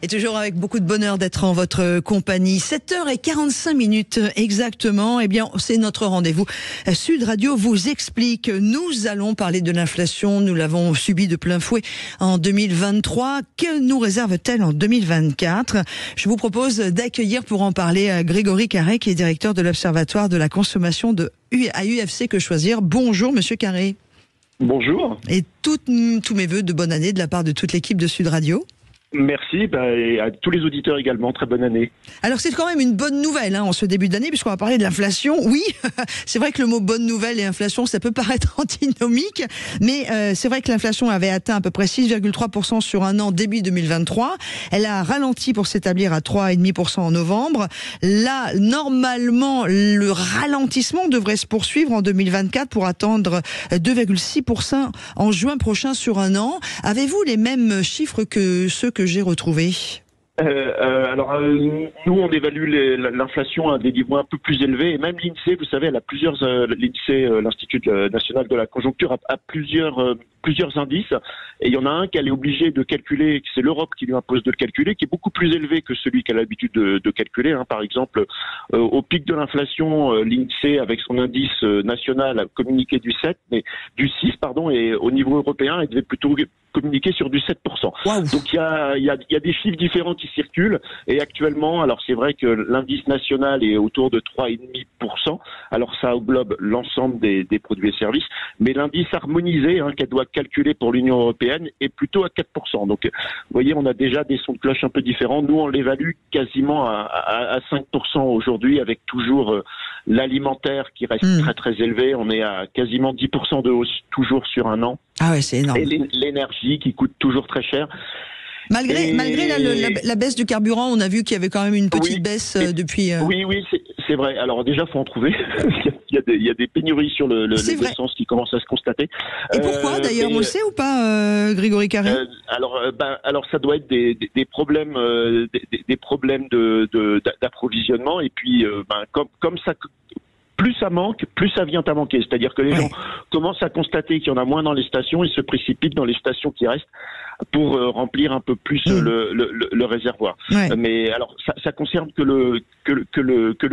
Et toujours avec beaucoup de bonheur d'être en votre compagnie. 7h45 exactement. Eh bien, c'est notre rendez-vous. Sud Radio vous explique. Nous allons parler de l'inflation. Nous l'avons subi de plein fouet en 2023. Que nous réserve-t-elle en 2024? Je vous propose d'accueillir pour en parler Grégory Carré, qui est directeur de l'Observatoire de la consommation à UFC Que Choisir. Bonjour, monsieur Carré. Bonjour. Et tous mes vœux de bonne année de la part de toute l'équipe de Sud Radio. Merci, et à tous les auditeurs également, très bonne année. Alors c'est quand même une bonne nouvelle en ce début d'année, puisqu'on va parler de l'inflation. Oui, c'est vrai que le mot bonne nouvelle et inflation, ça peut paraître antinomique, mais c'est vrai que l'inflation avait atteint à peu près 6,3% sur un an début 2023. Elle a ralenti pour s'établir à 3,5% en novembre. Là, normalement, le ralentissement devrait se poursuivre en 2024 pour atteindre 2,6% en juin prochain sur un an. Avez-vous les mêmes chiffres que ceux que j'ai retrouvés? Nous, on évalue l'inflation à des niveaux un peu plus élevés, et même l'INSEE, vous savez, elle a plusieurs, l'INSEE, l'Institut national de la conjoncture, a plusieurs indices, et il y en a un qu'elle est obligée de calculer, c'est l'Europe qui lui impose de le calculer, qui est beaucoup plus élevé que celui qu'elle a l'habitude de calculer. Par exemple, au pic de l'inflation, l'INSEE, avec son indice national, a communiqué du 6, et au niveau européen, elle devait plutôt communiquer sur du 7%. Wow. Donc il y a des chiffres différents qui circulent, et actuellement, alors c'est vrai que l'indice national est autour de 3,5%, alors ça englobe l'ensemble des produits et services, mais l'indice harmonisé qu'elle doit calculer pour l'Union européenne est plutôt à 4%. Donc vous voyez, on a déjà des sons de cloche un peu différents. Nous, on l'évalue quasiment à 5% aujourd'hui, avec toujours l'alimentaire qui reste très très élevé. On est à quasiment 10% de hausse toujours sur un an. Ah ouais, c'est énorme. Et l'énergie qui coûte toujours très cher. Malgré la baisse du carburant, on a vu qu'il y avait quand même une petite baisse depuis... Oui, c'est vrai. Alors déjà, faut en trouver. il y a des pénuries sur l'essence qui commencent à se constater. Et pourquoi d'ailleurs, on le sait ou pas, Grégory Carré? Alors ça doit être des problèmes, des problèmes d'approvisionnement, et puis comme ça. Plus ça manque, plus ça vient à manquer. C'est-à-dire que les gens commencent à constater qu'il y en a moins dans les stations, ils se précipitent dans les stations qui restent pour remplir un peu plus le réservoir. Ouais. Mais alors, ça concerne que le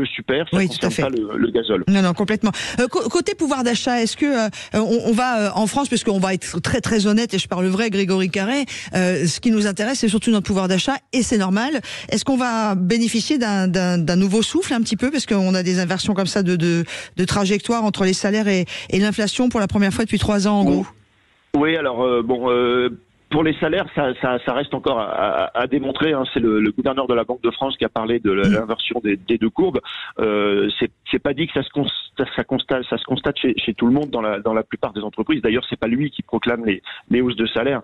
super, ça concerne pas le gazole. Non, complètement. Côté pouvoir d'achat, est-ce que on va en France, puisqu'on va être très très honnête, et je parle vrai, Grégory Carré, ce qui nous intéresse, c'est surtout notre pouvoir d'achat, et c'est normal. Est-ce qu'on va bénéficier d'un nouveau souffle un petit peu, parce qu'on a des inversions comme ça de trajectoire entre les salaires et l'inflation pour la première fois depuis 3 ans en gros? Oui, alors pour les salaires, ça reste encore à démontrer. C'est le gouverneur de la Banque de France qui a parlé de l'inversion des deux courbes. C'est pas dit que ça se constate chez tout le monde dans la plupart des entreprises. D'ailleurs, c'est pas lui qui proclame les hausses de salaire.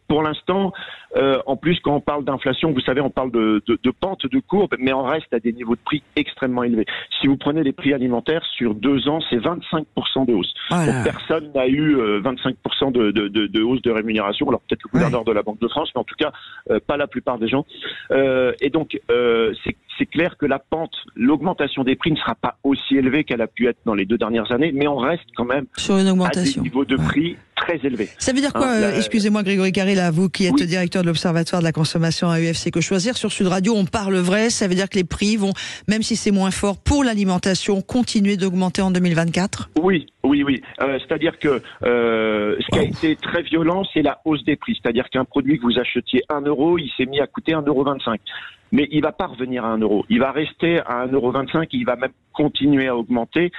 Pour l'instant, en plus, quand on parle d'inflation, vous savez, on parle de pente de courbe, mais on reste à des niveaux de prix extrêmement élevés. Si vous prenez les prix alimentaires, sur 2 ans, c'est 25% de hausse. Voilà. Donc personne n'a eu 25% de hausse de rémunération. Alors peut-être le gouverneur de la Banque de France, mais en tout cas pas la plupart des gens. Et donc c'est clair que l'augmentation des prix ne sera pas aussi élevée qu'elle a pu être dans les 2 dernières années, mais on reste quand même sur une augmentation à des niveaux de prix très élevés. Ça veut dire quoi, excusez-moi Grégory Carré, là, vous qui êtes directeur de l'Observatoire de la consommation à UFC Que Choisir, sur Sud Radio, on parle vrai, ça veut dire que les prix vont, même si c'est moins fort pour l'alimentation, continuer d'augmenter en 2024? Oui. C'est-à-dire que ce qui a été très violent, c'est la hausse des prix. C'est-à-dire qu'un produit que vous achetiez 1 euro, il s'est mis à coûter 1,25 €. Mais il va pas revenir à 1 euro. Il va rester à 1,25 €, il va même continuer à augmenter.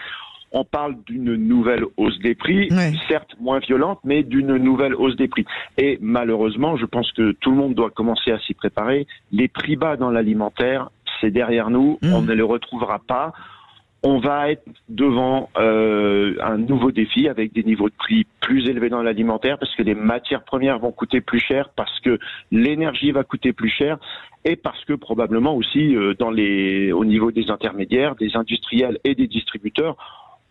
On parle d'une nouvelle hausse des prix, certes moins violente, mais d'une nouvelle hausse des prix. Et malheureusement, je pense que tout le monde doit commencer à s'y préparer. Les prix bas dans l'alimentaire, c'est derrière nous, on ne les retrouvera pas. On va être devant un nouveau défi avec des niveaux de prix plus élevés dans l'alimentaire, parce que les matières premières vont coûter plus cher, parce que l'énergie va coûter plus cher, et parce que probablement aussi au niveau des intermédiaires, des industriels et des distributeurs,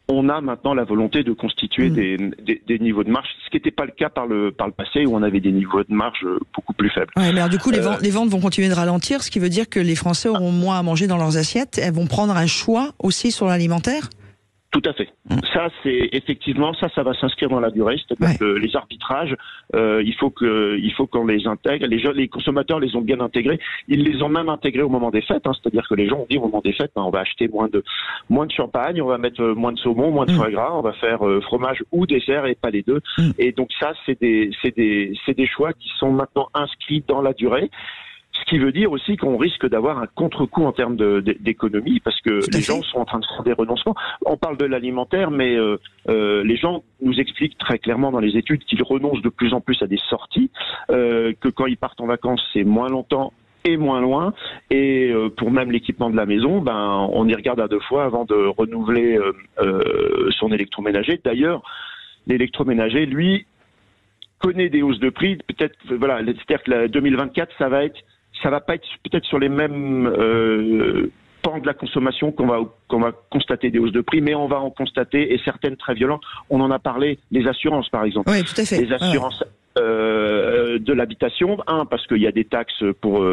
on a maintenant la volonté de constituer des niveaux de marge, ce qui n'était pas le cas par le passé, où on avait des niveaux de marge beaucoup plus faibles. Ouais, mais alors du coup, les ventes vont continuer de ralentir, ce qui veut dire que les Français auront moins à manger dans leurs assiettes. Elles vont prendre un choix aussi sur l'alimentaire? Tout à fait. Ça, c'est effectivement ça va s'inscrire dans la durée. C'est-à-dire que les arbitrages, il faut qu'on les intègre. Les consommateurs les ont bien intégrés. Ils les ont même intégrés au moment des fêtes. C'est-à-dire que les gens ont dit au moment des fêtes, on va acheter moins de champagne, on va mettre moins de saumon, moins de foie gras, on va faire fromage ou dessert et pas les deux. Et donc ça, c'est des choix qui sont maintenant inscrits dans la durée. Ce qui veut dire aussi qu'on risque d'avoir un contre-coup en termes d'économie, parce que les gens sont en train de faire des renoncements. On parle de l'alimentaire, mais les gens nous expliquent très clairement dans les études qu'ils renoncent de plus en plus à des sorties, que quand ils partent en vacances, c'est moins longtemps et moins loin. Et pour même l'équipement de la maison, on y regarde à 2 fois avant de renouveler son électroménager. D'ailleurs, l'électroménager, lui, connaît des hausses de prix. Peut-être, voilà, c'est-à-dire que 2024, ça va pas être peut-être sur les mêmes pans de la consommation qu'on va constater des hausses de prix, mais on va en constater, et certaines très violentes. On en a parlé, les assurances par exemple. Oui, tout à fait. Les assurances de l'habitation, parce qu'il y a des taxes pour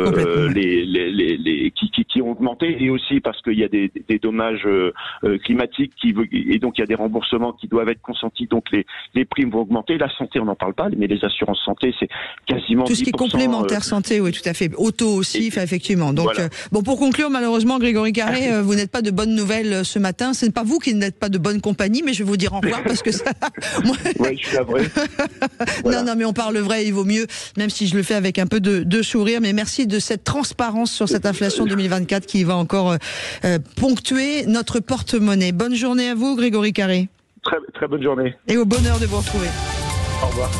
qui ont augmenté, et aussi parce qu'il y a des dommages climatiques et donc il y a des remboursements qui doivent être consentis, donc les primes vont augmenter. La santé, on n'en parle pas, mais les assurances santé, c'est quasiment 10%. Tout ce qui est complémentaire santé, oui, tout à fait. Auto aussi, effectivement. Donc, voilà. Bon, pour conclure, malheureusement, Grégory Carré, vous n'êtes pas de bonnes nouvelles ce matin. Ce n'est pas vous qui n'êtes pas de bonne compagnie, mais je vais vous dire au revoir parce que ça. Oui, je suis navré. Voilà. Non, mais on parle vrai, il vaut mieux, même si je le fais avec un peu de sourire. Mais merci de cette transparence sur cette inflation 2024 qui va encore ponctuer notre porte-monnaie. Bonne journée à vous, Grégory Carré. Très, très bonne journée. Et au bonheur de vous retrouver. Au revoir.